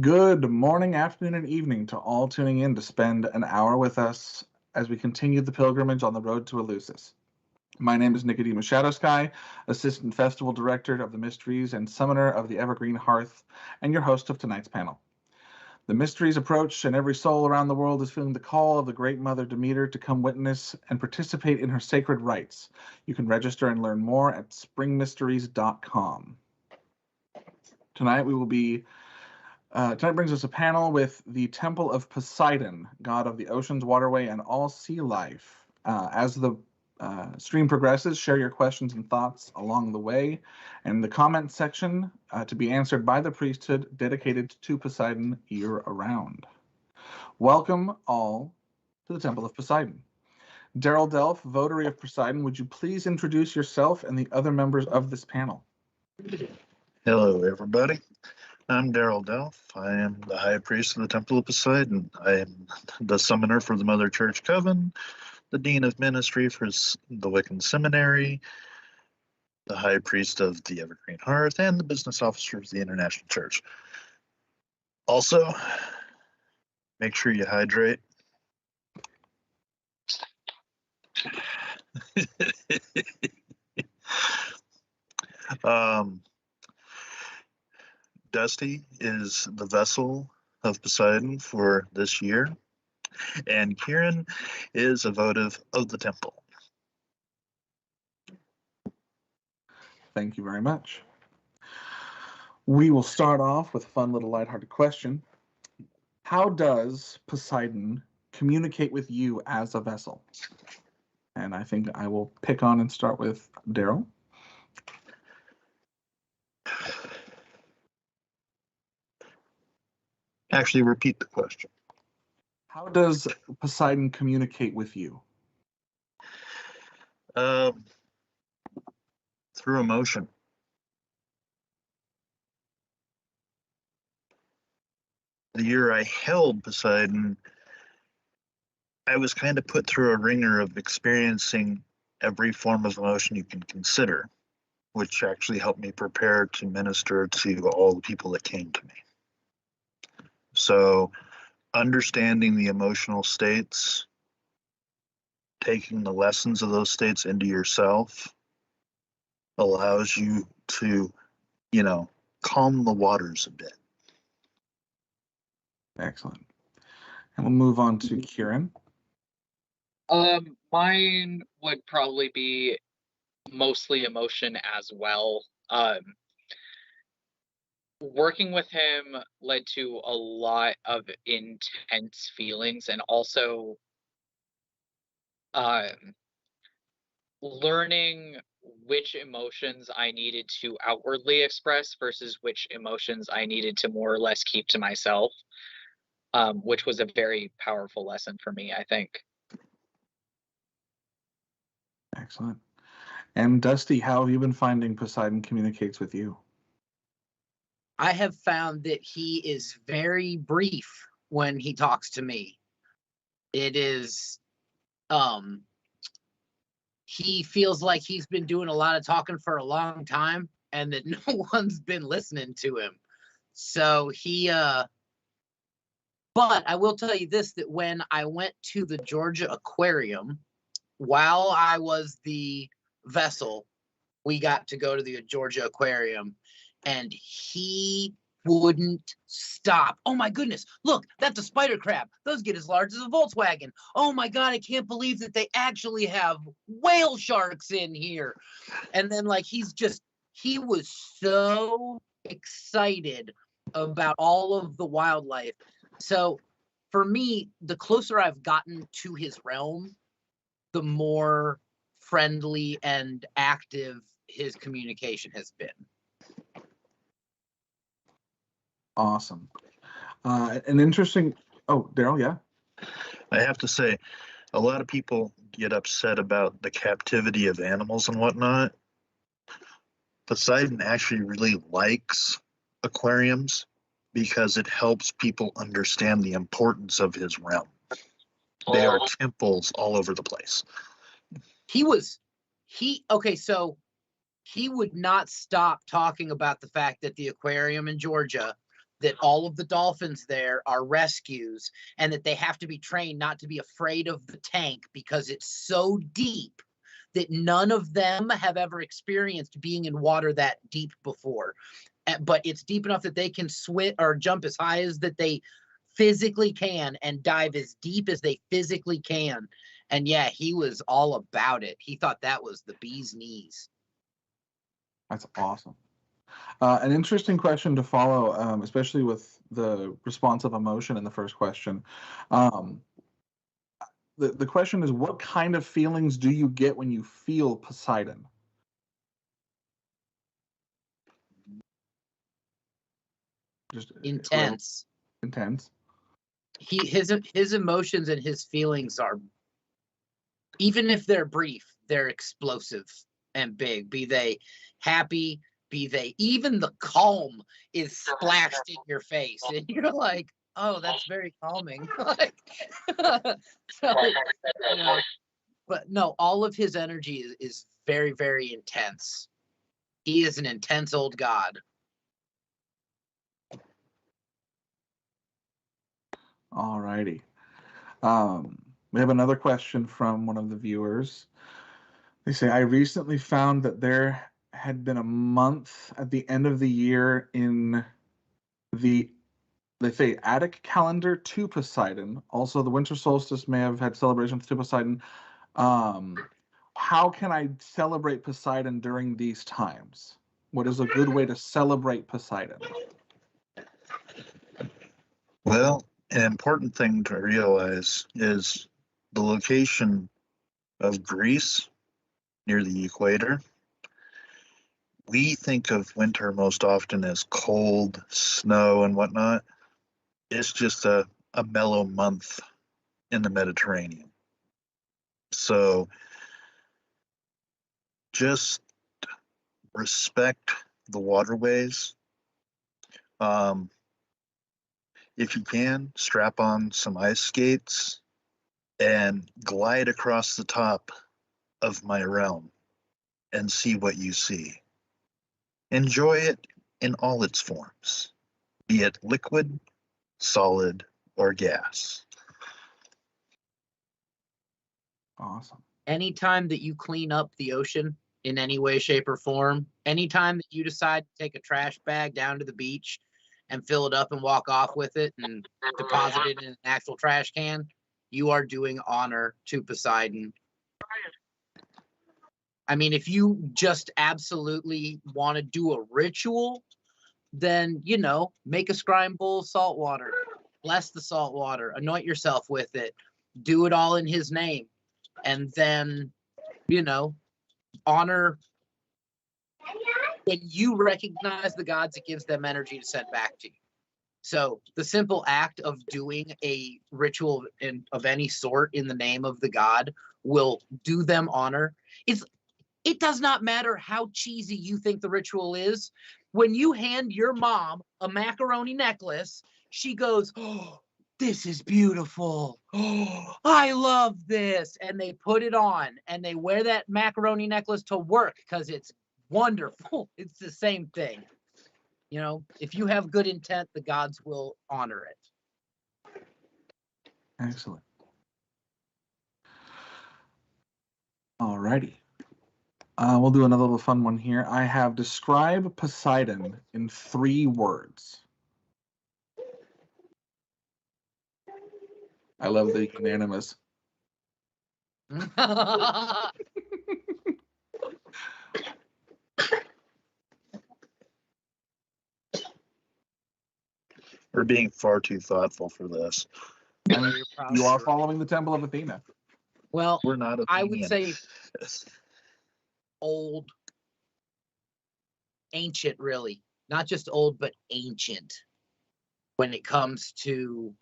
Good morning, afternoon, and evening to all tuning in to spend an hour with us as we continue the pilgrimage on the road to Eleusis. My name is Nicodemus Shadowsky, Assistant Festival Director of the Mysteries and Summoner of the Evergreen Hearth, and your host of tonight's panel. The mysteries approach, and every soul around the world is feeling the call of the Great Mother Demeter to come witness and participate in her sacred rites. You can register and learn more at springmysteries.com. Tonight brings us a panel with the Temple of Poseidon, god of the oceans, waterway, and all sea life. As the stream progresses, share your questions and thoughts along the way, and the comment section to be answered by the priesthood dedicated to Poseidon year-round. Welcome all to the Temple of Poseidon. Daryl Delph, Votary of Poseidon, would you please introduce yourself and the other members of this panel? Hello, everybody. I'm Daryl Delph. I am the High Priest of the Temple of Poseidon. I am the Summoner for the Mother Church Coven, the Dean of Ministry for the Wiccan Seminary, the High Priest of the Evergreen Hearth, and the Business Officer of the International Church. Also, make sure you hydrate. Dusty is the vessel of Poseidon for this year, and Kieran is a votive of the temple. Thank you very much. We will start off with a fun little lighthearted question. How does Poseidon communicate with you as a vessel? And I think I will pick on and start with Daryl. Actually, repeat the question. How does Poseidon communicate with you? Through emotion. The year I held Poseidon, I was kind of put through a ringer of experiencing every form of emotion you can consider, which actually helped me prepare to minister to all the people that came to me. So understanding the emotional states, taking the lessons of those states into yourself allows you to, calm the waters a bit. Excellent. And we'll move on to Kieran. Mine would probably be mostly emotion as well. Working with him led to a lot of intense feelings, and also learning which emotions I needed to outwardly express versus which emotions I needed to more or less keep to myself, which was a very powerful lesson for me, I think. Excellent. And Dusty, how have you been finding Poseidon communicates with you? I have found that he is very brief when he talks to me. It is, he feels like he's been doing a lot of talking for a long time and that no one's been listening to him. So but I will tell you this, that when I went to the Georgia Aquarium, while I was the vessel, we got to go to the Georgia Aquarium, and he wouldn't stop. Oh my goodness, look, that's a spider crab. Those get as large as a Volkswagen. Oh my God, I can't believe that they actually have whale sharks in here. And then he was so excited about all of the wildlife. So for me, the closer I've gotten to his realm, the more friendly and active his communication has been. Awesome. An interesting... Oh, Daryl, yeah? I have to say, a lot of people get upset about the captivity of animals and whatnot. Poseidon actually really likes aquariums because it helps people understand the importance of his realm. They are temples all over the place. So he would not stop talking about the fact that the aquarium in Georgia that all of the dolphins there are rescues, and that they have to be trained not to be afraid of the tank because it's so deep that none of them have ever experienced being in water that deep before. But it's deep enough that they can swim or jump as high as that they physically can and dive as deep as they physically can. And yeah, he was all about it. He thought that was the bee's knees. That's awesome. An interesting question to follow, especially with the response of emotion in the first question. The question is, what kind of feelings do you get when you feel Poseidon? Just Intense. Intense. His emotions and his feelings are, even if they're brief, they're explosive and big. Be they happy, be they even the calm is splashed in your face, and you're like, oh, that's very calming. Like, so, you know, but no, all of his energy is very, very intense. He is an intense old god. All righty. We have another question from one of the viewers. They say, I recently found that there had been a month at the end of the year in the, they say, Attic calendar to Poseidon. Also, the winter solstice may have had celebrations to Poseidon. How can I celebrate Poseidon during these times? What is a good way to celebrate Poseidon? Well, an important thing to realize is the location of Greece near the equator. We think of winter most often as cold, snow, and whatnot. It's just a mellow month in the Mediterranean. So just respect the waterways. If you can, strap on some ice skates and glide across the top of my realm and see what you see. Enjoy it in all its forms, be it liquid, solid, or gas. Awesome. Anytime that you clean up the ocean in any way, shape, or form, anytime that you decide to take a trash bag down to the beach and fill it up and walk off with it and deposit it in an actual trash can, you are doing honor to Poseidon. I mean, if you just absolutely want to do a ritual, then, you know, make a scrying bowl of salt water, bless the salt water, anoint yourself with it, do it all in his name, and then, you know, honor. When you recognize the gods, it gives them energy to send back to you. So the simple act of doing a ritual of any sort in the name of the god will do them honor. It does not matter how cheesy you think the ritual is. When you hand your mom a macaroni necklace, she goes, oh, this is beautiful. Oh, I love this. And they put it on and they wear that macaroni necklace to work because it's wonderful. It's the same thing. You know, if you have good intent, the gods will honor it. Excellent. All righty. We'll do another little fun one here. I have describe Poseidon in 3 words. I love the unanimous. We're being far too thoughtful for this. I mean, you are following the Temple of Athena. Well, We're not Athenian. I would say old, ancient, really. Not just old, but ancient. When it comes to,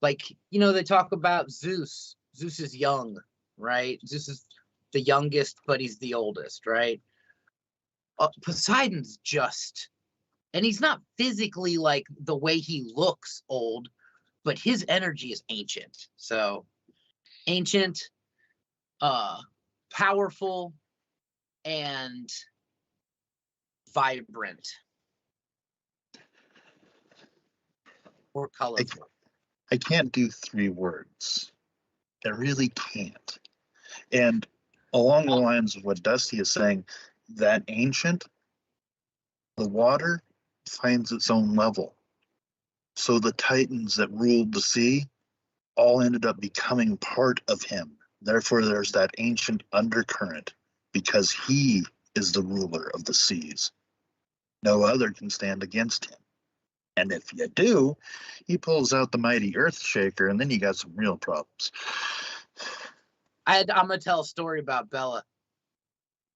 like, you know, they talk about Zeus. Zeus is young, right? Zeus is the youngest, but he's the oldest, right? Poseidon's just, and he's not physically like the way he looks old, but his energy is ancient. So ancient, powerful, and vibrant. Or colorful. I can't do 3 words. I really can't. And along the lines of what Dusty is saying, that ancient, the water finds its own level. So the titans that ruled the sea all ended up becoming part of him. Therefore, there's that ancient undercurrent because he is the ruler of the seas. No other can stand against him. And if you do, he pulls out the mighty earth shaker, and then you got some real problems. I'm going to tell a story about Bella.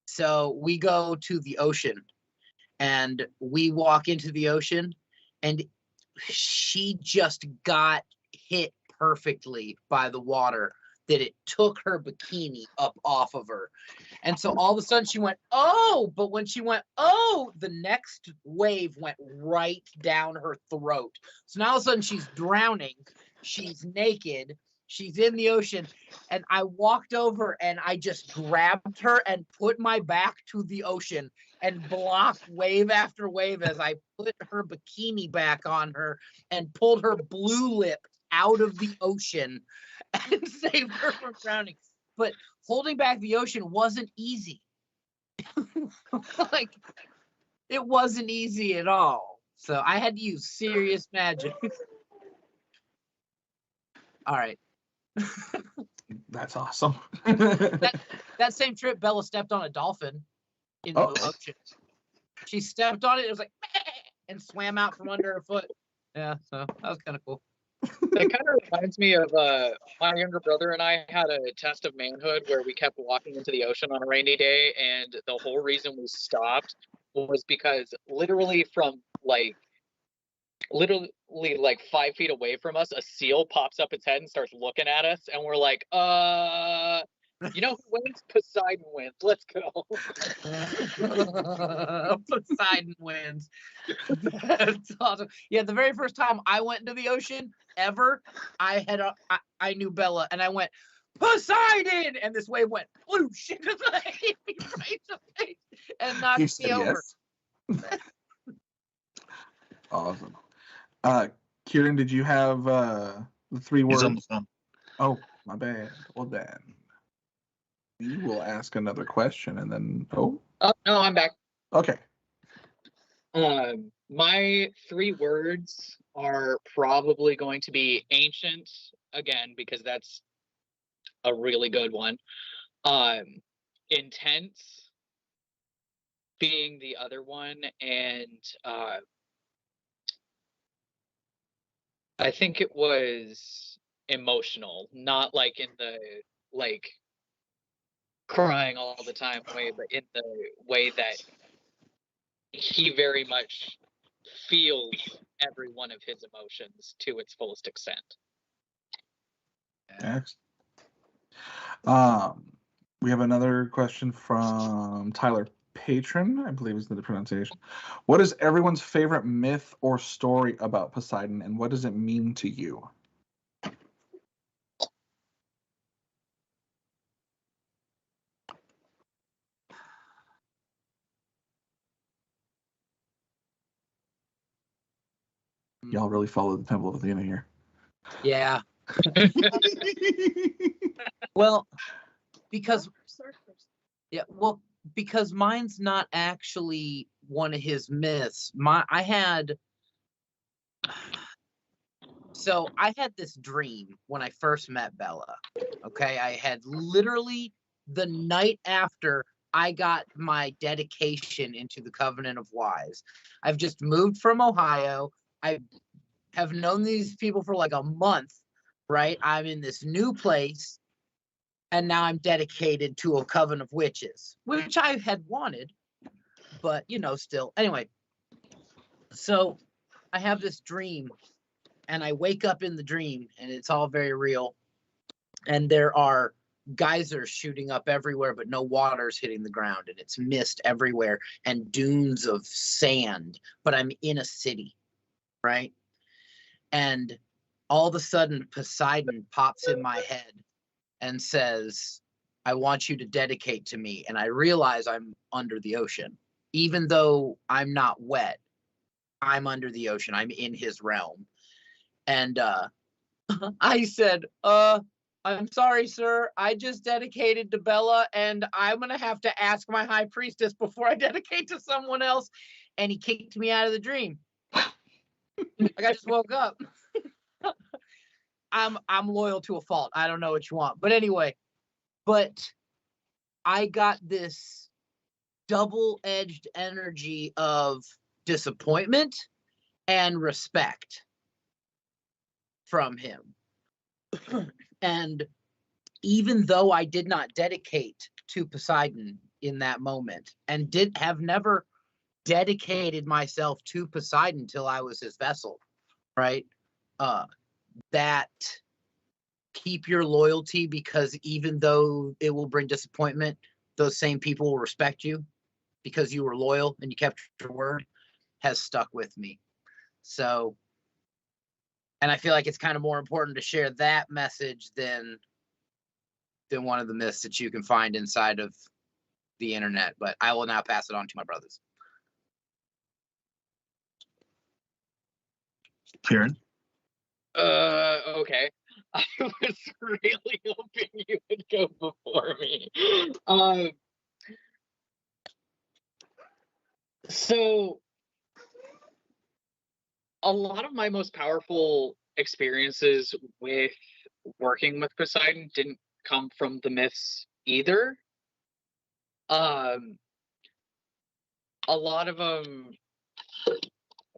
So we go to the ocean, and we walk into the ocean, and she just got hit perfectly by the water that it took her bikini up off of her. And so all of a sudden she went, oh, but when she went, oh, the next wave went right down her throat. So now all of a sudden she's drowning. She's naked. She's in the ocean. And I walked over and I just grabbed her and put my back to the ocean and blocked wave after wave as I put her bikini back on her and pulled her blue lip out of the ocean and saved her from drowning. But holding back the ocean wasn't easy. Like, it wasn't easy at all. So I had to use serious magic. All right. That's awesome. That same trip, Bella stepped on a dolphin in the ocean. She stepped on it, it was like, and swam out from under her foot. Yeah, so that was kind of cool. It kind of reminds me of my younger brother and I had a test of manhood where we kept walking into the ocean on a rainy day, and the whole reason we stopped was because literally 5 feet away from us, a seal pops up its head and starts looking at us, and we're like, you know who wins? Poseidon wins. Let's go. Poseidon wins. That's awesome. Yeah, the very first time I went into the ocean ever, I knew Bella, and I went, Poseidon, and this wave went whoosh into the hit me right in the face and knocked me over. Yes. Awesome. Kieran, did you have the 3 words? He's on the phone. Oh, my bad. Well then, we will ask another question and then. Oh no, I'm back. Okay. My 3 words are probably going to be ancient again, because that's a really good one. Intense being the other one, and I think it was emotional, not like in the crying all the time way, but in the way that he very much feels every one of his emotions to its fullest extent. Next. We have another question from Tyler Patron, I believe is the pronunciation. What is everyone's favorite myth or story about Poseidon, and what does it mean to you? Y'all really follow the Temple of Athena here. Yeah. Well, because because mine's not actually one of his myths. I had this dream when I first met Bella. Okay, I had literally the night after I got my dedication into the Covenant of Wise. I've just moved from Ohio. I have known these people for like a month, right? I'm in this new place, and now I'm dedicated to a coven of witches, which I had wanted, but still. Anyway, so I have this dream, and I wake up in the dream, and it's all very real. And there are geysers shooting up everywhere, but no water's hitting the ground, and it's mist everywhere and dunes of sand, but I'm in a city, right? And all of a sudden, Poseidon pops in my head and says, I want you to dedicate to me. And I realize I'm under the ocean. Even though I'm not wet, I'm under the ocean. I'm in his realm. And I said, I'm sorry, sir. I just dedicated to Bella, and I'm going to have to ask my high priestess before I dedicate to someone else. And he kicked me out of the dream. Like, I just woke up. I'm loyal to a fault. I don't know what you want. But anyway, I got this double-edged energy of disappointment and respect from him. And even though I did not dedicate to Poseidon in that moment and have never dedicated myself to Poseidon till I was his vessel, right? That keep your loyalty, because even though it will bring disappointment, those same people will respect you because you were loyal and you kept your word, has stuck with me. So, and I feel like it's kind of more important to share that message than one of the myths that you can find inside of the internet. But I will now pass it on to my brothers. Kieran? Okay. I was really hoping you would go before me. So a lot of my most powerful experiences with working with Poseidon didn't come from the myths either. A lot of them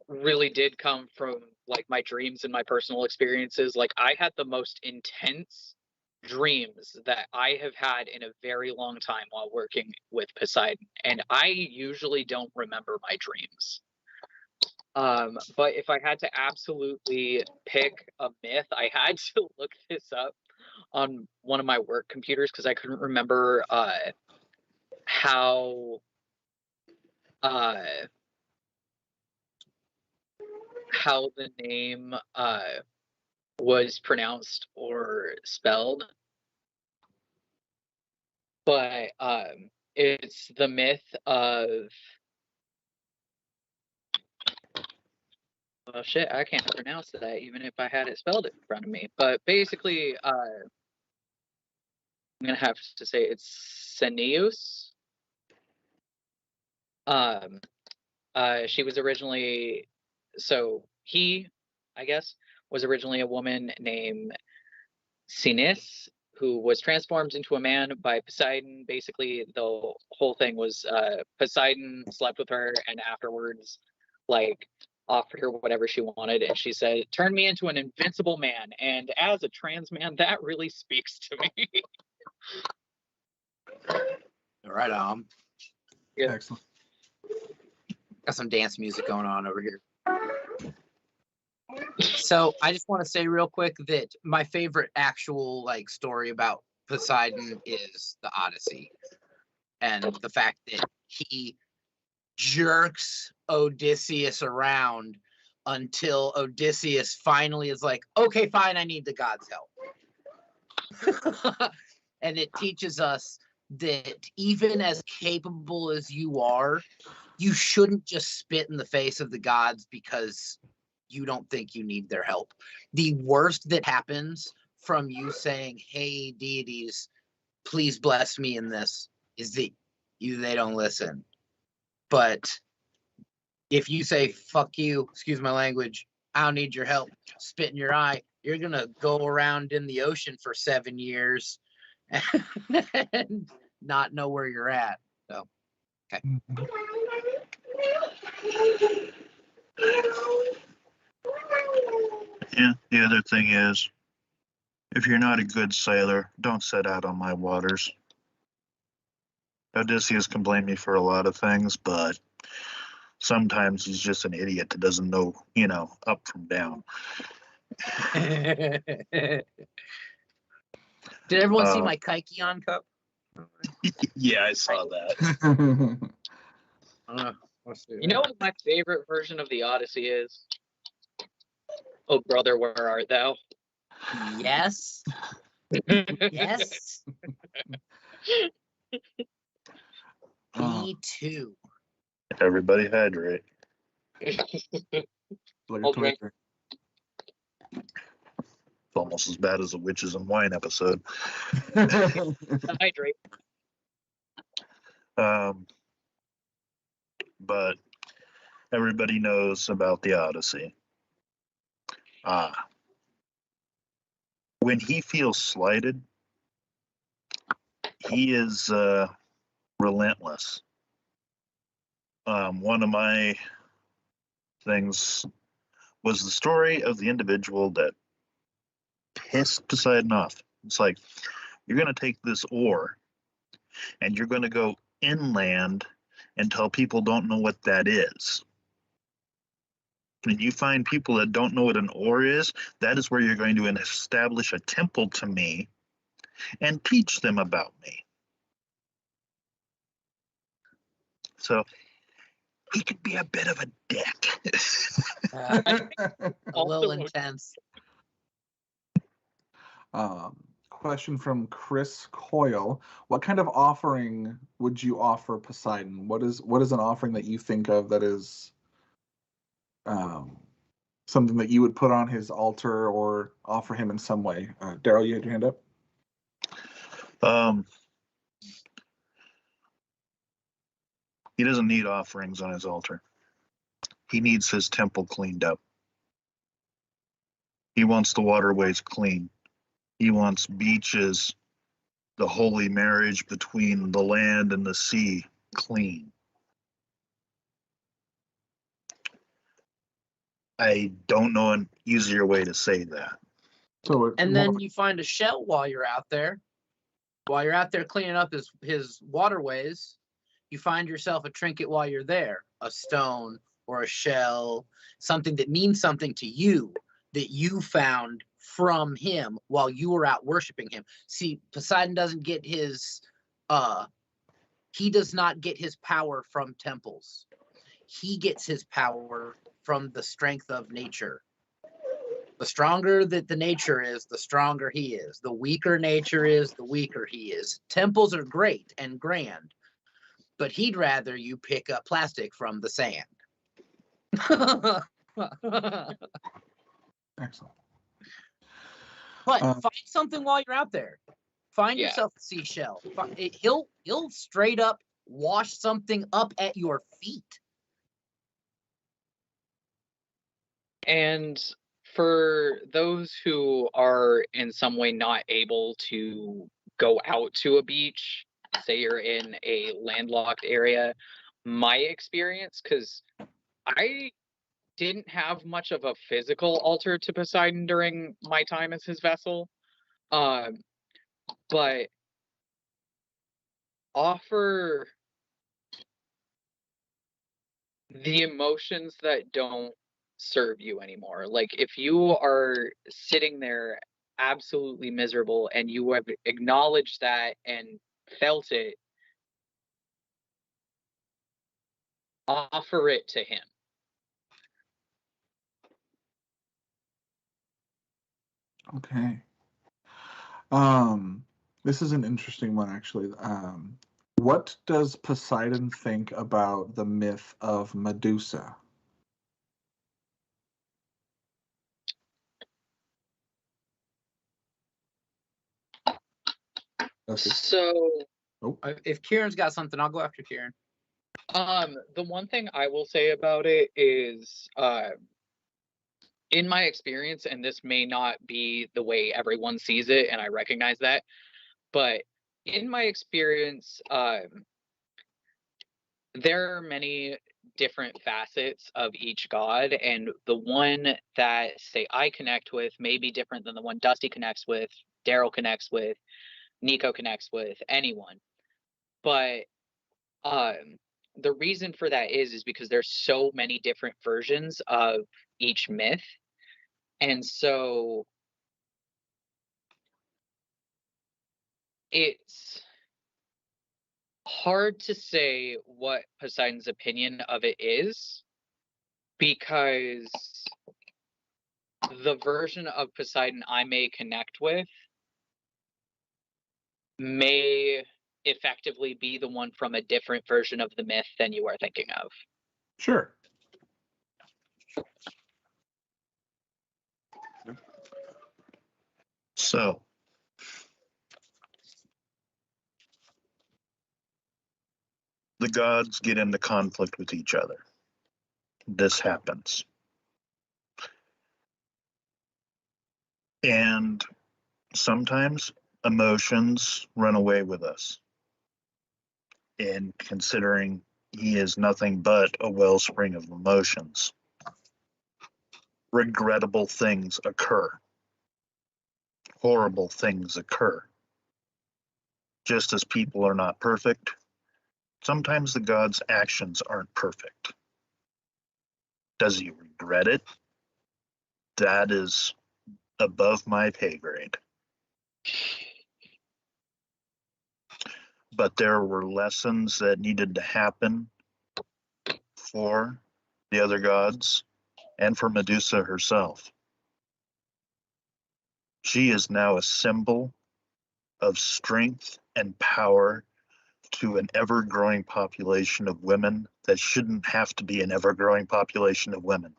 really did come from like my dreams and my personal experiences. Like, I had the most intense dreams that I have had in a very long time while working with Poseidon, and I usually don't remember my dreams. But if I had to absolutely pick a myth, I had to look this up on one of my work computers because I couldn't remember how the name was pronounced or spelled. But it's the myth of, well, shit, I can't pronounce that even if I had it spelled in front of me. But basically, I'm gonna have to say it's Ceneus. She was originally, so he, I guess, was originally a woman named Sinis, who was transformed into a man by Poseidon. Basically, the whole thing was Poseidon slept with her and afterwards, like, offered her whatever she wanted, and she said, "Turn me into an invincible man." And as a trans man, that really speaks to me. Right on. Yeah. Excellent. Got some dance music going on over here. So I just want to say real quick that my favorite actual like story about Poseidon is the Odyssey, and the fact that he jerks Odysseus around until Odysseus finally is like, okay, fine, I need the gods' help. And it teaches us that even as capable as you are, you shouldn't just spit in the face of the gods because you don't think you need their help. The worst that happens from you saying, hey, deities, please bless me in this, is that they don't listen. But if you say, fuck you, excuse my language, I don't need your help, spit in your eye, you're going to go around in the ocean for 7 years and not know where you're at. So, okay. Yeah, the other thing is, if you're not a good sailor, don't set out on my waters. Odysseus can blame me for a lot of things, but sometimes he's just an idiot that doesn't know, up from down. Did everyone see my Kaikion cup? Yeah, I saw that. You know what my favorite version of the Odyssey is? Oh, brother, where art thou? Yes. Yes. Me too. Everybody hydrate. I'll drink. It's almost as bad as a witches and wine episode. Hydrate. But everybody knows about the Odyssey. When he feels slighted, he is relentless. One of my things was the story of the individual that pissed Poseidon off. It's like, you're going to take this ore and you're going to go inland until people don't know what that is. When you find people that don't know what an ore is, that is where you're going to establish a temple to me and teach them about me. So he could be a bit of a dick. A little Also- intense. Question from Chris Coyle. What kind of offering would you offer Poseidon? What is an offering that you think of that is something that you would put on his altar or offer him in some way? Daryl, you had your hand up? He doesn't need offerings on his altar. He needs his temple cleaned up. He wants the waterways clean. He wants beaches, the holy marriage between the land and the sea, clean. I don't know an easier way to say that. So And then you find a shell while you're out there. While you're out there cleaning up his waterways, you find yourself a trinket while you're there, a stone or a shell, something that means something to you that you found from him while you were out worshiping him. See, Poseidon doesn't get his he does not get his power from temples. He gets his power from the strength of nature. The stronger that the nature is, the stronger he is. The weaker nature is, the weaker he is. Temples are great and grand, but he'd rather you pick up plastic from the sand. excellent. But find something while you're out there. Find Yeah. yourself a seashell. He'll straight up wash something up at your feet. And for those who are in some way not able to go out to a beach, say you're in a landlocked area, my experience, because I didn't have much of a physical altar to Poseidon during my time as his vessel, but offer the emotions that don't serve you anymore. Like if you are sitting there absolutely miserable and you have acknowledged that and felt it, offer it to him. Okay. This is an interesting one, actually. What does Poseidon think about the myth of Medusa? Okay. So If Kieran's got something, I'll go after Kieran. the one thing I will say about it is, in my experience, and this may not be the way everyone sees it, and I recognize that, but in my experience, there are many different facets of each god, and the one that, say, I connect with may be different than the one Dusty connects with, Daryl connects with, Nico connects with, anyone. But the reason for that is because there's so many different versions of each myth, and so it's hard to say what Poseidon's opinion of it is, because the version of Poseidon I may connect with may effectively be the one from a different version of the myth than you are thinking of. Sure. So, the gods get into conflict with each other. This happens. And sometimes emotions run away with us. And considering he is nothing but a wellspring of emotions, regrettable things occur. Horrible things occur. Just as people are not perfect, sometimes the god's actions aren't perfect. Does he regret it? That is above my pay grade. But there were lessons that needed to happen for the other gods and for Medusa herself. She is now a symbol of strength and power to an ever-growing population of women that shouldn't have to be an ever-growing population of women.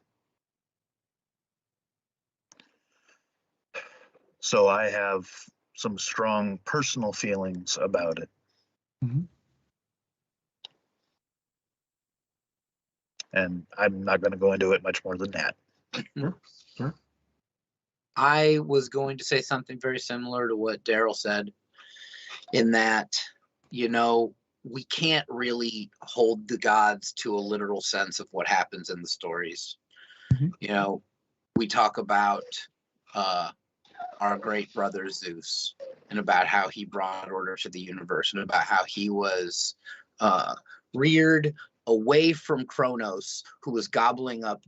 So I have some strong personal feelings about it. Mhm. And I'm not going to go into it much more than that. Sure. Sure. I was going to say something very similar to what Daryl said, in that, you know, we can't really hold the gods to a literal sense of what happens in the stories. Mhm. You know, we talk about our great brother Zeus, and about how he brought order to the universe, and about how he was reared away from Kronos, who was gobbling up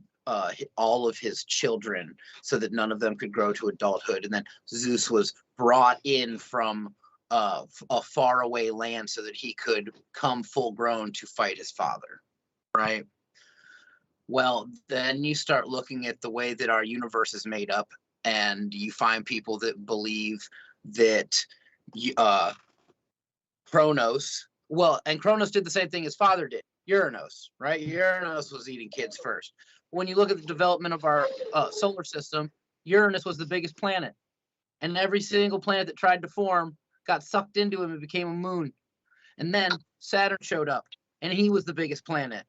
all of his children so that none of them could grow to adulthood. And then Zeus was brought in from a faraway land so that he could come full grown to fight his father, right? Well, then you start looking at the way that our universe is made up, and you find people that believe that Kronos, well, and Kronos did the same thing his father did, Uranus, right? Uranus was eating kids first. When you look at the development of our solar system, Uranus was the biggest planet, and every single planet that tried to form got sucked into him and became a moon. And then Saturn showed up, and he was the biggest planet,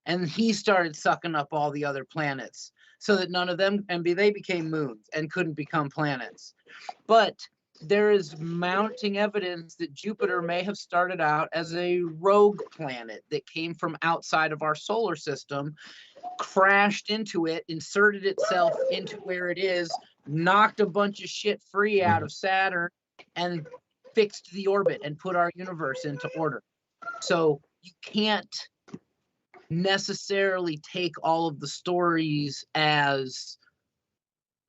and he started sucking up all the other planets so that none of them, and they became moons and couldn't become planets. But there is mounting evidence that Jupiter may have started out as a rogue planet that came from outside of our solar system, crashed into it, inserted itself into where it is, knocked a bunch of shit free out of Saturn, and fixed the orbit and put our universe into order. So you can't necessarily take all of the stories as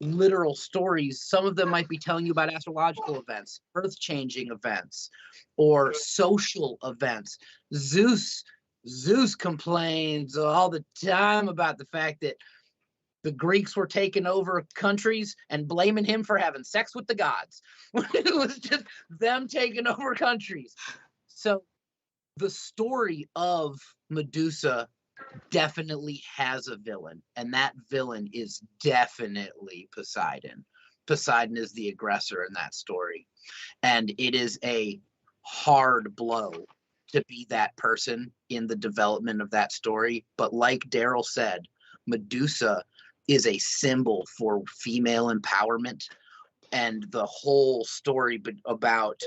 literal stories. Some of them might be telling you about astrological events, earth-changing events, or social events. Zeus complains all the time about the fact that the Greeks were taking over countries and blaming him for having sex with the gods. It was just them taking over countries. So the story of Medusa definitely has a villain, and that villain is definitely Poseidon. Poseidon is the aggressor in that story, and it is a hard blow to be that person in the development of that story. But like Daryl said, Medusa is a symbol for female empowerment, and the whole story about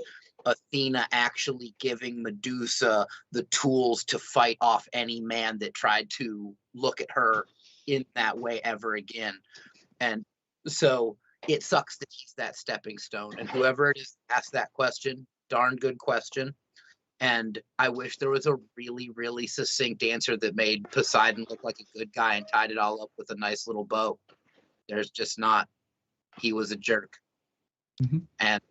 Athena actually giving Medusa the tools to fight off any man that tried to look at her in that way ever again. And so it sucks that he's that stepping stone. And whoever it is asked that question, darn good question. And I wish there was a really, really succinct answer that made Poseidon look like a good guy and tied it all up with a nice little bow. There's just not. He was a jerk. Mhm. And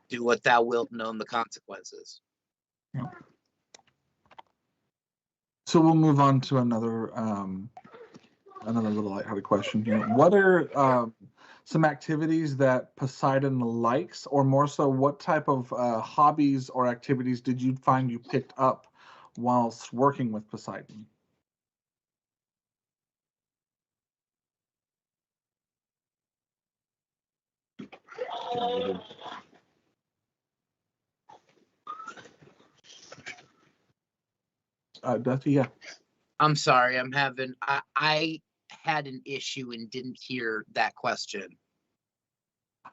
do what thou wilt, known the consequences. Yeah. So we'll move on to another little lighthearted question here. What are some activities that Poseidon likes, or more so, what type of hobbies or activities did you find you picked up whilst working with Poseidon? muted. Dusty, yeah. I'm sorry, I had an issue and didn't hear that question.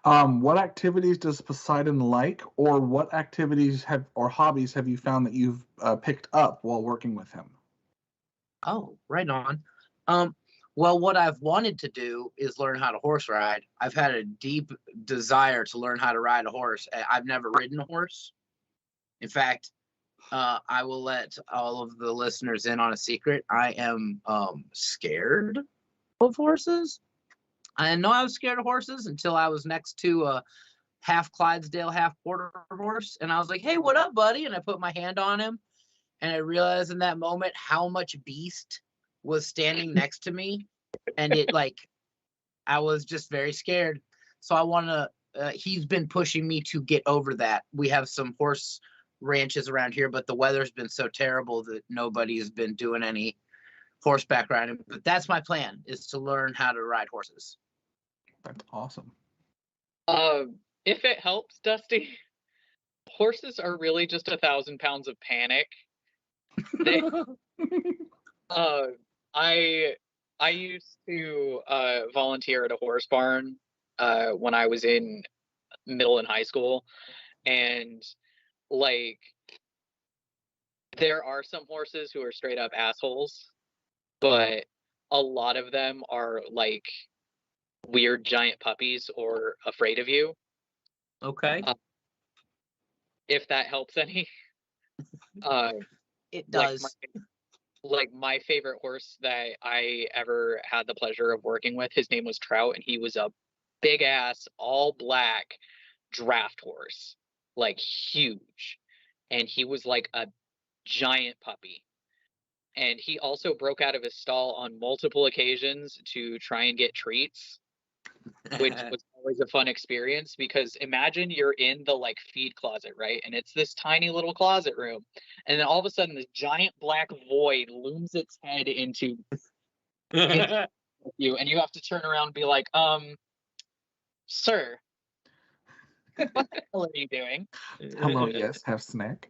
What activities does Poseidon like, or what activities or hobbies have you found that you've picked up while working with him? Oh, right on. Well, what I've wanted to do is learn how to horse ride. I've had a deep desire to learn how to ride a horse. I've never ridden a horse. In fact, I will let all of the listeners in on a secret. I am scared of horses. I didn't know I was scared of horses until I was next to a half Clydesdale, half quarter horse. And I was like, hey, what up, buddy? And I put my hand on him. And I realized in that moment how much beast was standing next to me. And I was just very scared. So I want to, he's been pushing me to get over that. We have some horse ranches around here, but the weather's been so terrible that nobody's been doing any horseback riding. But that's my plan, is to learn how to ride horses. That's awesome. If it helps, Dusty, horses are really just 1,000 pounds of panic. I used to volunteer at a horse barn when I was in middle and high school, and like there are some horses who are straight up assholes, but a lot of them are like weird giant puppies or afraid of you. Okay. If that helps any. It does. My favorite horse that I ever had the pleasure of working with, his name was Trout, and he was a big ass, all black draft horse, like huge. And he was like a giant puppy. And he also broke out of his stall on multiple occasions to try and get treats, which was always a fun experience, because imagine you're in the like feed closet, right? And it's this tiny little closet room. And then all of a sudden this giant black void looms its head into you, and you have to turn around and be like, sir, what the hell are you doing? Hello, yes, have snack.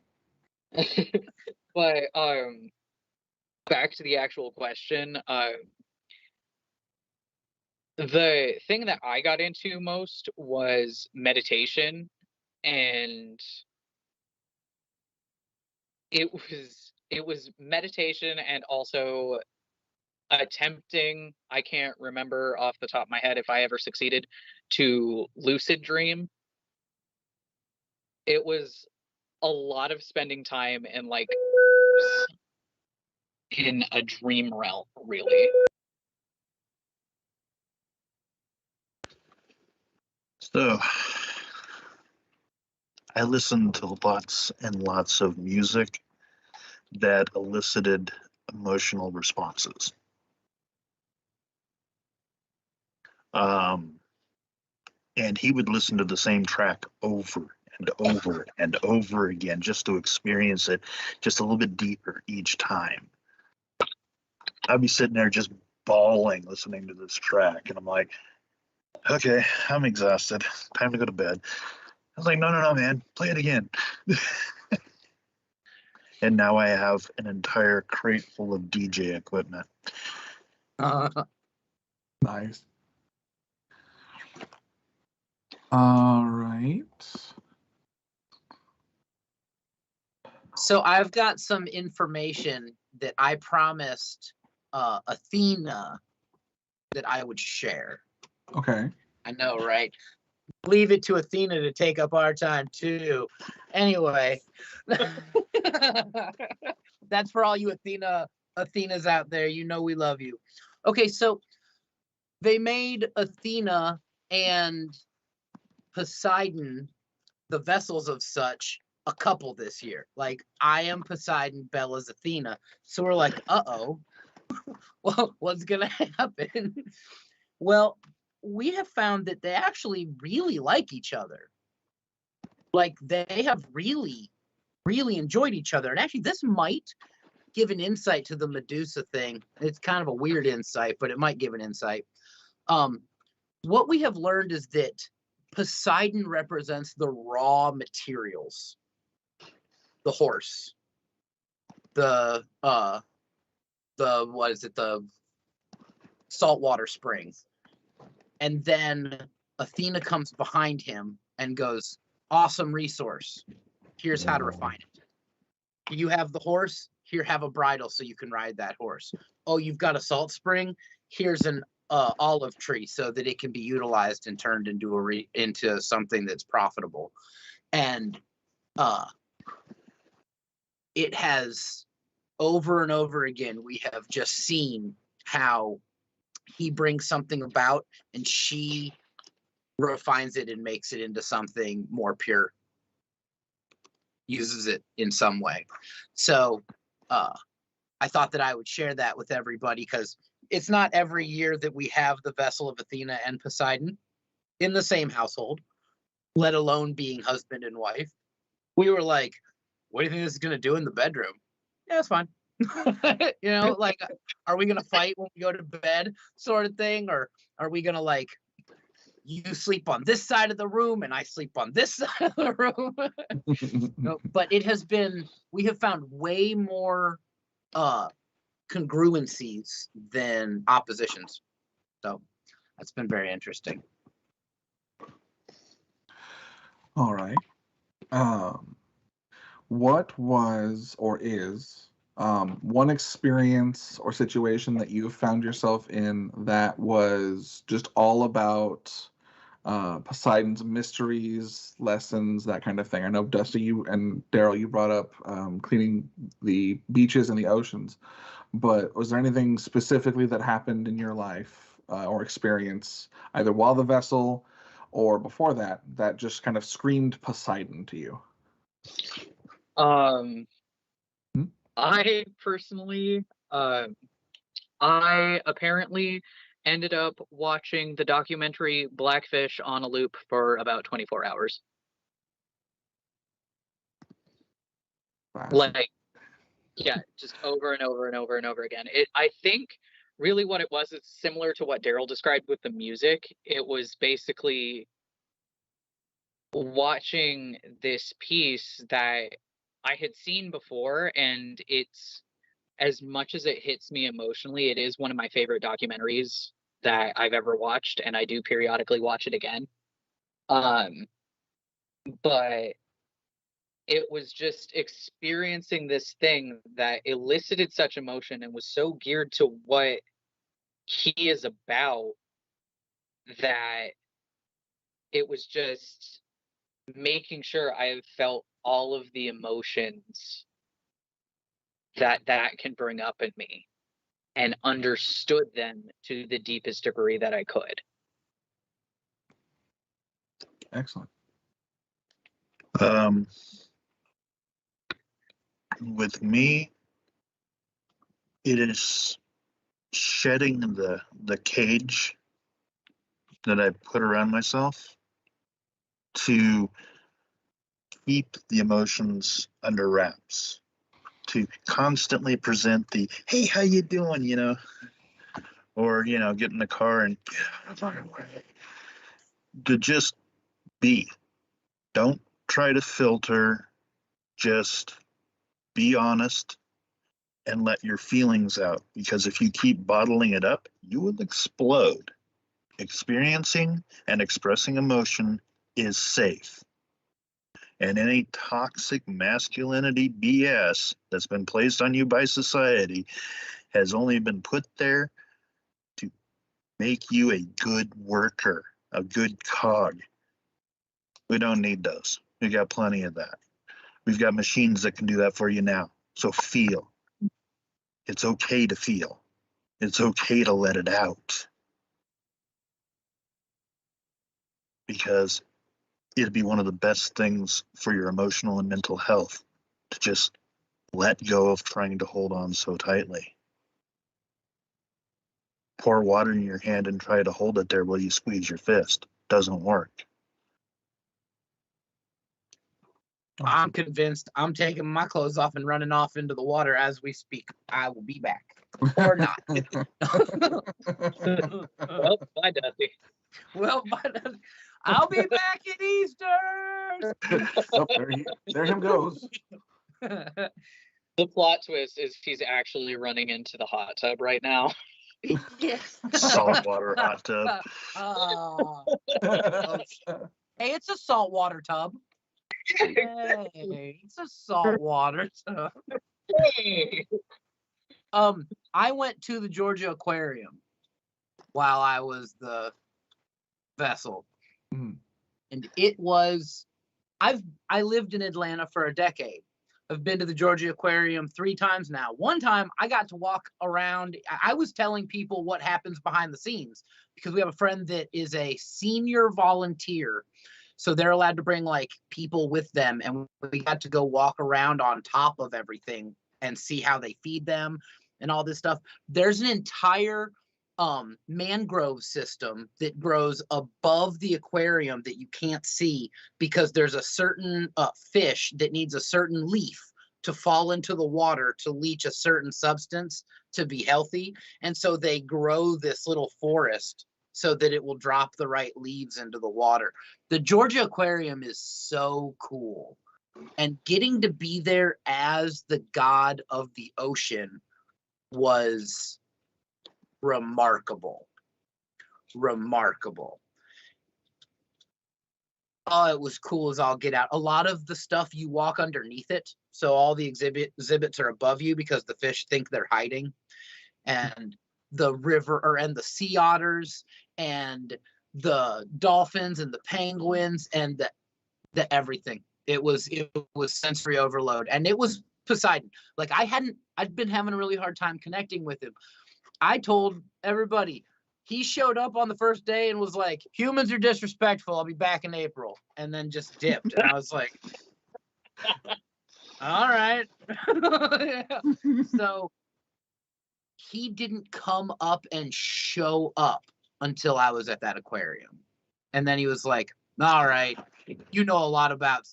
But back to the actual question. The thing that I got into most was meditation, and it was meditation and also attempting, I can't remember off the top of my head if I ever succeeded, to lucid dream. It was a lot of spending time in like in a dream realm, really. So I listened to lots and lots of music that elicited emotional responses. And he would listen to the same track over and over and over again just to experience it just a little bit deeper each time. I'd be sitting there just bawling listening to this track, and I'm like, okay, I'm exhausted. Time to go to bed. I was like, no, man, play it again. And now I have an entire crate full of DJ equipment. Nice. All right. So I've got some information that I promised Athena that I would share. Okay. I know, right? Leave it to Athena to take up our time too. Anyway, that's for all you Athenas out there. You know we love you. Okay, so they made Athena and Poseidon, the vessels of such, a couple this year. Like, I am Poseidon, Bella's Athena. So we're like, uh-oh, well, what's gonna happen? Well, we have found that they actually really like each other. Like, they have really, really enjoyed each other. And actually, this might give an insight to the Medusa thing. It's kind of a weird insight, but it might give an insight. What we have learned is that Poseidon represents the raw materials, the horse, the what is it, the saltwater springs. And then Athena comes behind him and goes, awesome resource. Here's how to refine it. You have the horse, here, have a bridle so you can ride that horse. Oh, you've got a salt spring, here's an olive tree so that it can be utilized and turned into into something that's profitable. And it has, over and over again, we have just seen how he brings something about and she refines it and makes it into something more pure, uses it in some way. So I thought that I would share that with everybody, because it's not every year that we have the vessel of Athena and Poseidon in the same household, let alone being husband and wife. We were like, what do you think this is going to do in the bedroom? Yeah, it's fine. You know, like, are we going to fight when we go to bed, sort of thing? Or are we going to, like, you sleep on this side of the room and I sleep on this side of the room? No, but it has been, we have found way more congruencies than oppositions. So that's been very interesting. All right. What was or is one experience or situation that you found yourself in that was just all about Poseidon's mysteries, lessons, that kind of thing? I know, Dusty, you and Daryl, you brought up cleaning the beaches and the oceans, but was there anything specifically that happened in your life or experience, either while the vessel or before that, that just kind of screamed Poseidon to you? I personally, I apparently ended up watching the documentary Blackfish on a loop for about 24 hours. Like, yeah, just over and over and over and over again. I think really what it was, it's similar to what Daryl described with the music. It was basically watching this piece that I had seen before, and it's, as much as it hits me emotionally, it is one of my favorite documentaries that I've ever watched, and I do periodically watch it again. But it was just experiencing this thing that elicited such emotion and was so geared to what he is about, that it was just making sure I have felt all of the emotions that can bring up in me and understood them to the deepest degree that I could. Excellent. With me, it is shedding the cage that I put around myself to keep the emotions under wraps, to constantly present the, hey, how you doing, you know, or, you know, get in the car and to just be. Don't try to filter, just be honest and let your feelings out, because if you keep bottling it up, you will explode. Experiencing and expressing emotion is safe. And any toxic masculinity BS that's been placed on you by society has only been put there to make you a good worker, a good cog. We don't need those. We got plenty of that. We've got machines that can do that for you now. So feel. It's okay to feel. It's okay to let it out. Because it'd be one of the best things for your emotional and mental health to just let go of trying to hold on so tightly. Pour water in your hand and try to hold it there while you squeeze your fist. Doesn't work. I'm convinced I'm taking my clothes off and running off into the water as we speak. I will be back. Or not. Well, bye, Dusty. Well, but I'll be back at Easter. Oh, there him goes. The plot twist is he's actually running into the hot tub right now. Yes. Saltwater hot tub. Oh. Hey, it's a saltwater tub. Hey, it's a saltwater tub. Hey. I went to the Georgia Aquarium while I was the vessel. Mm. And it was, I lived in Atlanta for a decade. I've been to the Georgia Aquarium 3 times now. One time I got to walk around. I was telling people what happens behind the scenes because we have a friend that is a senior volunteer. So they're allowed to bring like people with them. And we got to go walk around on top of everything and see how they feed them and all this stuff. There's an entire mangrove system that grows above the aquarium that you can't see because there's a certain fish that needs a certain leaf to fall into the water to leach a certain substance to be healthy. And so they grow this little forest so that it will drop the right leaves into the water. The Georgia Aquarium is so cool. And getting to be there as the god of the ocean was remarkable. Oh, it was cool as all get out. A lot of the stuff you walk underneath it, so all the exhibits are above you because the fish think they're hiding, and the river and the sea otters and the dolphins and the penguins and the everything. It was sensory overload, and it was Poseidon. Like I'd been having a really hard time connecting with him. I told everybody, he showed up on the first day and was like, humans are disrespectful. I'll be back in April. And then just dipped. And I was like, all right. So he didn't come up and show up until I was at that aquarium. And then he was like, all right, you know a lot about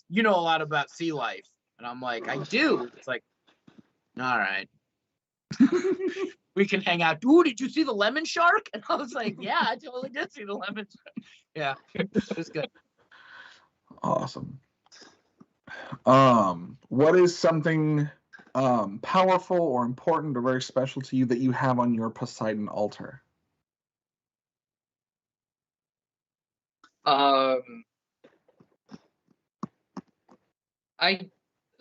sea life. And I'm like, I do. It's like, all right. We can hang out. Ooh, did you see the lemon shark? And I was like, yeah, I totally did see the lemon shark. Yeah, it was good. Awesome. What is something powerful or important or very special to you that you have on your Poseidon altar?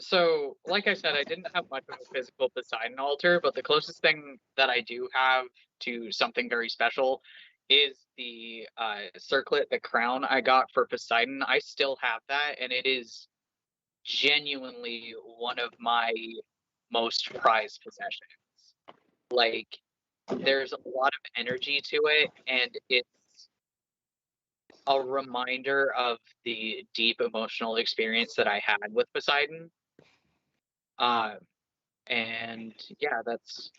So like I said, I didn't have much of a physical Poseidon altar, but the closest thing that I do have to something very special is the circlet, the crown I got for Poseidon. I still have that, and it is genuinely one of my most prized possessions. Like, there's a lot of energy to it, and it's a reminder of the deep emotional experience that I had with Poseidon. And yeah, that's.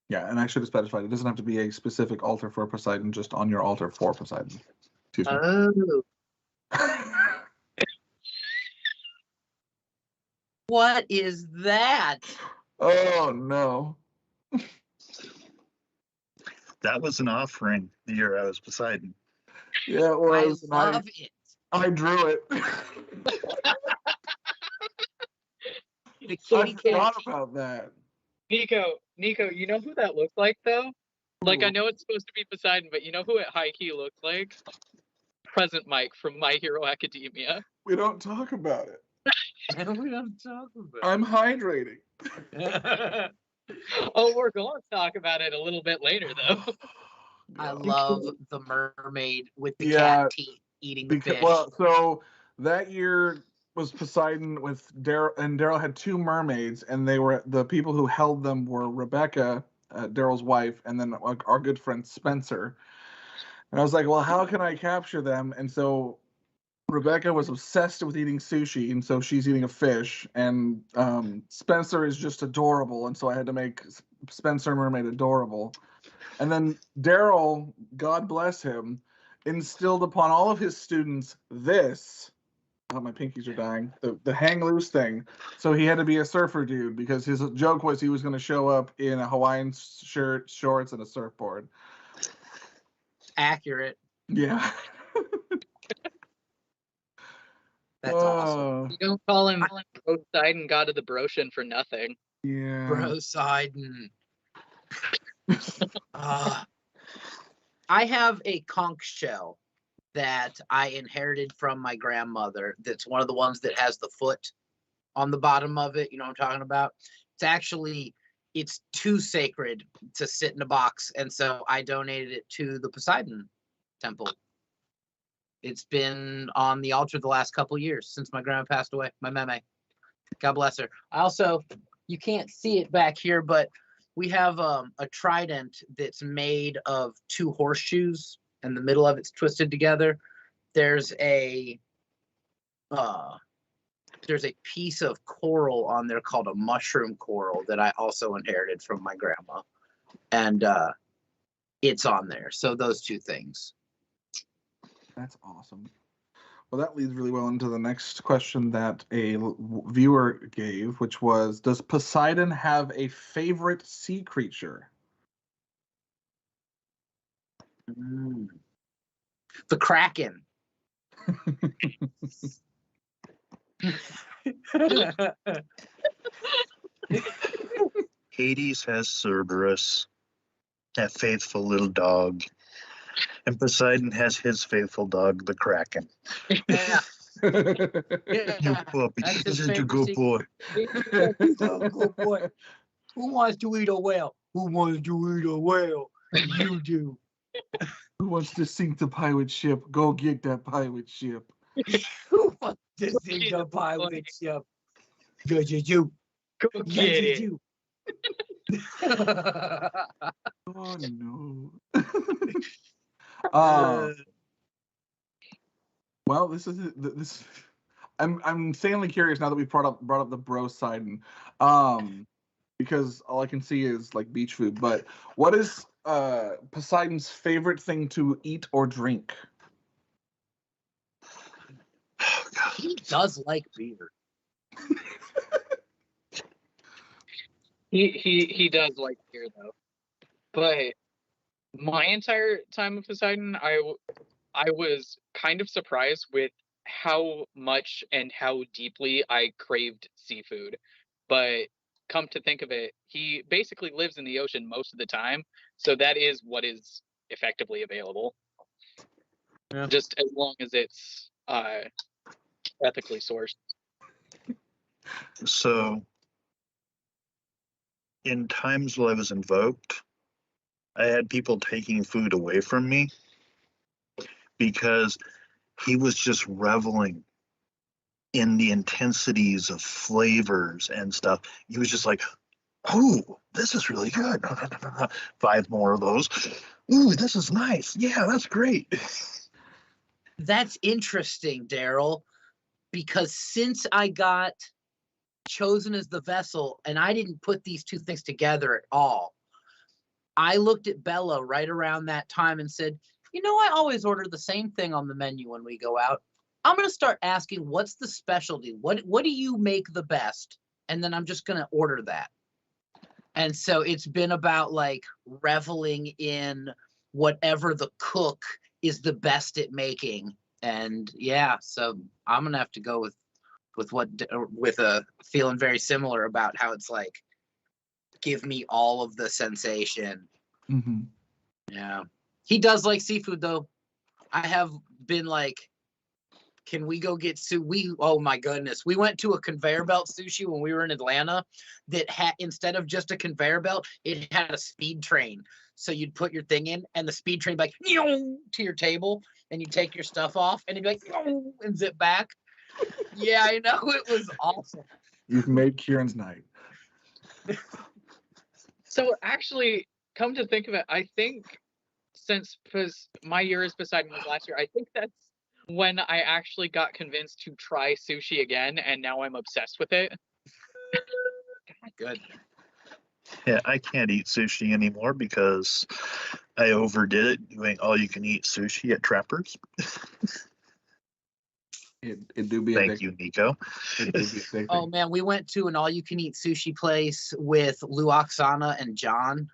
Yeah, and I should have specified it doesn't have to be a specific altar for Poseidon, just on your altar for Poseidon. Excuse me. Oh. What is that? Oh no. That was an offering the year I was Poseidon. Yeah, it was. I love it. I drew it. The I kitty cat. forgot about that. Nico, you know who that looks like though? Like, I know it's supposed to be Poseidon, but you know who it high key looks like? Present Mike from My Hero Academia. We don't talk about it. We don't talk about I'm hydrating. it. Oh, we're going to talk about it a little bit later, though. I love the mermaid with the Yeah, cat teeth eating the fish. Well, so that year was Poseidon with Daryl, and Daryl had 2 mermaids, and they were the people who held them were Rebecca, Daryl's wife, and then our good friend Spencer. And I was like, well, how can I capture them? And so Rebecca was obsessed with eating sushi, and so she's eating a fish. And Spencer is just adorable, and so I had to make Spencer Mermaid adorable. And then Daryl, God bless him, instilled upon all of his students this. Oh, my pinkies are dying. The hang loose thing. So he had to be a surfer dude because his joke was he was going to show up in a Hawaiian shirt, shorts, and a surfboard. accurate. Yeah. That's awesome. Oh, You don't call him Poseidon, god of the Broshan, for nothing. yeah. Poseidon. I have a conch shell that I inherited from my grandmother. That's one of the ones that has the foot on the bottom of it. You know what I'm talking about? It's too sacred to sit in a box. And so I donated it to the Poseidon temple. It's been on the altar the last couple of years since my grandma passed away, my meme. God bless her. I also, you can't see it back here, but we have a trident that's made of 2 horseshoes, and the middle of it's twisted together. There's a piece of coral on there called a mushroom coral that I also inherited from my grandma, and it's on there. So those 2 things. That's awesome. Well, that leads really well into the next question that a viewer gave, which was, does Poseidon have a favorite sea creature? The Kraken. Hades has Cerberus, that faithful little dog. And Poseidon has his faithful dog, the Kraken. Yeah. You puppy. That's his Such a favorite good sea- boy. Good boy. Who wants to eat a whale? Who wants to eat a whale? You do. Who wants to sink the pirate ship? Go get that pirate ship. Who wants to sink the pirate ship? You. Go get it. You. Oh no. Well, this. I'm insanely curious now that we've brought up the Poseidon, because all I can see is like beach food. But what is Poseidon's favorite thing to eat or drink? Oh, God. He does like beer. He does like beer though. But my entire time of Poseidon, I was kind of surprised with how much and how deeply I craved seafood. But come to think of it, he basically lives in the ocean most of the time, so that is what is effectively available. Yeah. Just as long as it's ethically sourced. So, in times while I was invoked, I had people taking food away from me because he was just reveling in the intensities of flavors and stuff. He was just like, oh, this is really good. 5 more of those. Ooh, this is nice. Yeah, that's great. That's interesting, Daryl, because since I got chosen as the vessel and I didn't put these 2 things together at all, I looked at Bella right around that time and said, you know, I always order the same thing on the menu when we go out. I'm going to start asking, what's the specialty? What do you make the best? And then I'm just going to order that. And so it's been about like reveling in whatever the cook is the best at making. And yeah, so I'm going to have to go with a feeling very similar about how it's like, give me all of the sensation. Mm-hmm. Yeah. He does like seafood though. I have been like, can we go get oh my goodness. We went to a conveyor belt sushi when we were in Atlanta that had, instead of just a conveyor belt, it had a speed train. So you'd put your thing in and the speed train like to your table and you take your stuff off and it'd be like and zip back. Yeah, I know, it was awesome. You've made Kieran's night. So actually, come to think of it, I think since my year as Poseidon was last year, I think that's when I actually got convinced to try sushi again, and now I'm obsessed with it. Good. Yeah, I can't eat sushi anymore because I overdid it doing all-you-can-eat sushi at Trappers. It do be Thank you, Nico. It do be addicting. Oh man, we went to an all-you-can-eat sushi place with Lou Oksana and John,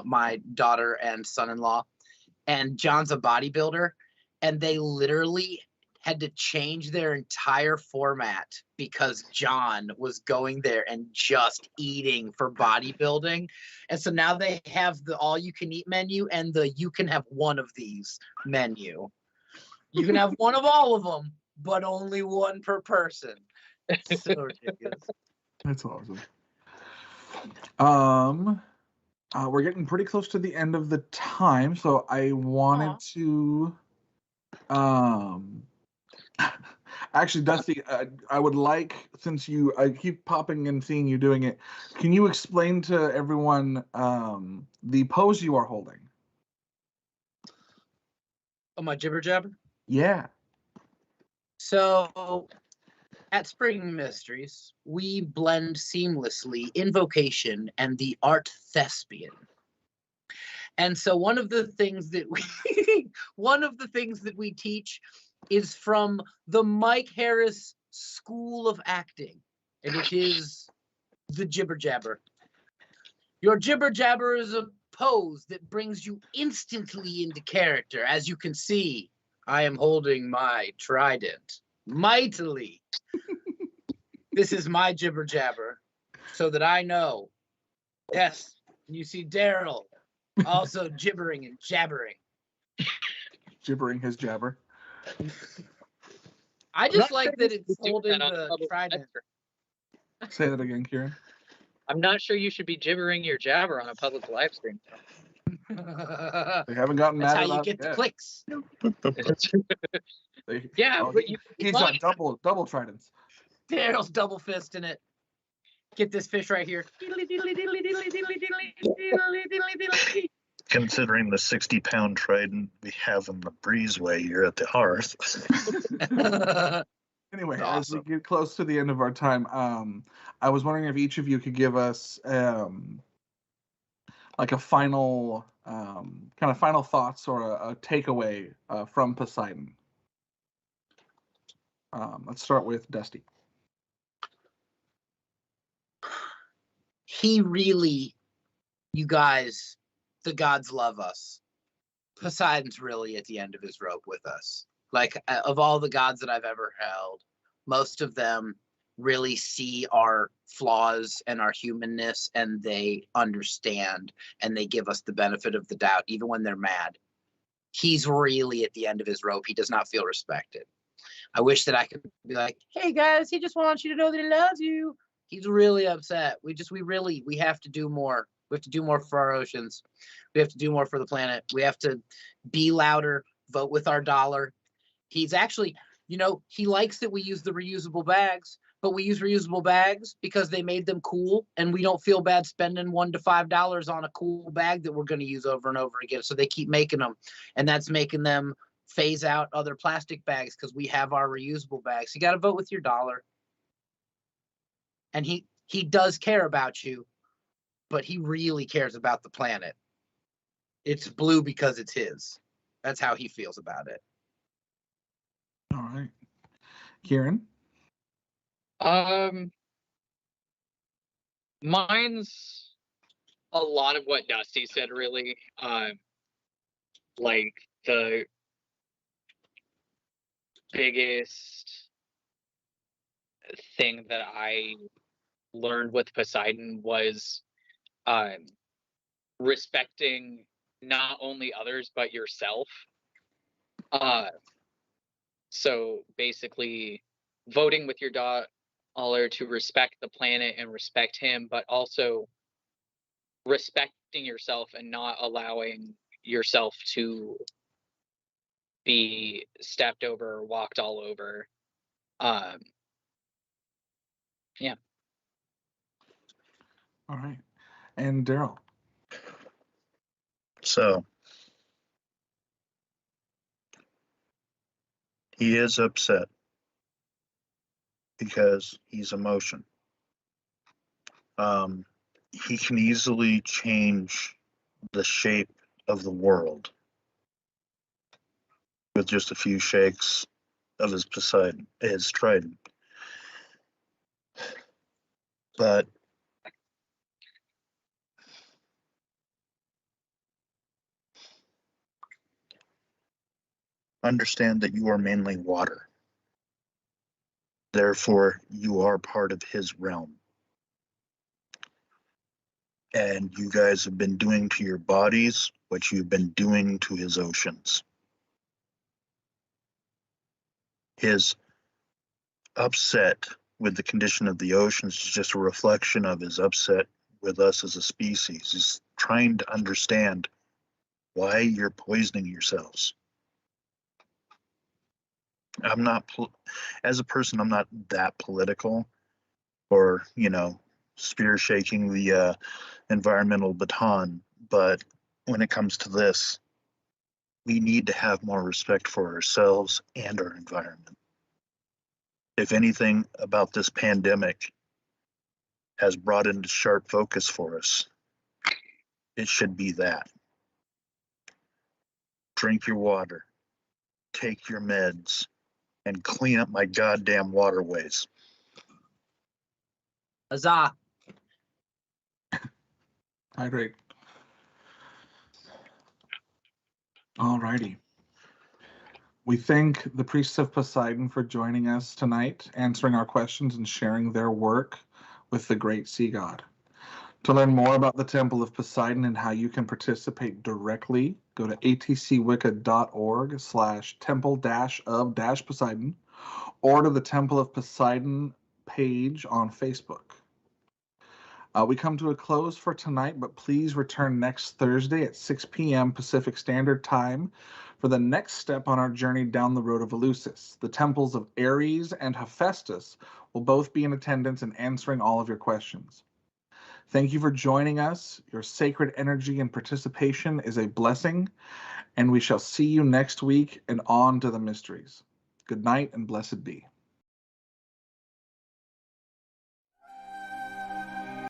my daughter and son-in-law, and John's a bodybuilder, and they literally had to change their entire format because John was going there and just eating for bodybuilding. And so now they have the all you can eat menu and the you can have one of these menu. You can have one of all of them, but only one per person. It's so ridiculous. That's awesome. We're getting pretty close to the end of the time, so I wanted to actually, Dusty, I would like, since I keep popping and seeing you doing it, can you explain to everyone the pose you are holding? Oh, my jibber jabber? Yeah. So at Spring Mysteries, we blend seamlessly invocation and the art thespian. And so one of the things that we teach is from the Mike Harris School of Acting, and it is the jibber jabber. Your jibber jabber is a pose that brings you instantly into character. As you can see, I am holding my trident mightily. This is my jibber jabber, so that I know. Yes, you see Daryl also gibbering and jabbering. Gibbering his jabber. I just like that it's holding the trident. Say that again, Kieran. I'm not sure you should be gibbering your jabber on a public live stream. They haven't gotten That's mad how about you get it the yet. clicks. Yeah, but he's got double tridents. Daryl's double fisting it. Get this fish right here. Considering the 60-pound trident we have in the breezeway here at the hearth. Anyway, That's as we awesome. get close to the end of our time, I was wondering if each of you could give us like a final kind of final thoughts or a takeaway from Poseidon. Let's start with Dusty. He really, you guys, the gods love us. Poseidon's really at the end of his rope with us. Like, of all the gods that I've ever held, most of them really see our flaws and our humanness, and they understand and they give us the benefit of the doubt, even when they're mad. He's really at the end of his rope. He does not feel respected. I wish that I could be like, hey guys, he just wants you to know that he loves you. He's really upset. We have to do more. We have to do more for our oceans. We have to do more for the planet. We have to be louder, vote with our dollar. He's actually, he likes that we use the reusable bags, but we use reusable bags because they made them cool, and we don't feel bad spending $1 to $5 on a cool bag that we're going to use over and over again. So they keep making them, and that's making them phase out other plastic bags because we have our reusable bags. You got to vote with your dollar. And he does care about you, but he really cares about the planet. It's blue because it's his. That's how he feels about it. All right. Kieran? Mine's a lot of what Dusty said, really. Like, the biggest thing that I learned with Poseidon was respecting not only others but yourself. So basically voting with your dollar to respect the planet and respect him, but also respecting yourself and not allowing yourself to be stepped over or walked all over. Yeah. All right. And Daryl? So he is upset because he's emotion. He can easily change the shape of the world with just a few shakes of his trident. But Understand that you are mainly water. Therefore, you are part of his realm. And you guys have been doing to your bodies what you've been doing to his oceans. His upset with the condition of the oceans is just a reflection of his upset with us as a species. He's trying to understand why you're poisoning yourselves. I'm not, as a person, I'm not that political or, spear shaking the environmental baton. But when it comes to this, we need to have more respect for ourselves and our environment. If anything about this pandemic has brought into sharp focus for us, it should be that. Drink your water, take your meds, and clean up my goddamn waterways. Huzzah. Hydrate. Alrighty. We thank the priests of Poseidon for joining us tonight, answering our questions and sharing their work with the great sea god. To learn more about the Temple of Poseidon and how you can participate directly, go to atcwicca.org/temple-of-Poseidon or to the Temple of Poseidon page on Facebook. We come to a close for tonight, but please return next Thursday at 6 p.m. Pacific Standard Time for the next step on our journey down the road of Eleusis. The temples of Ares and Hephaestus will both be in attendance and answering all of your questions. Thank you for joining us. Your sacred energy and participation is a blessing, and we shall see you next week and on to the mysteries. Good night and blessed be.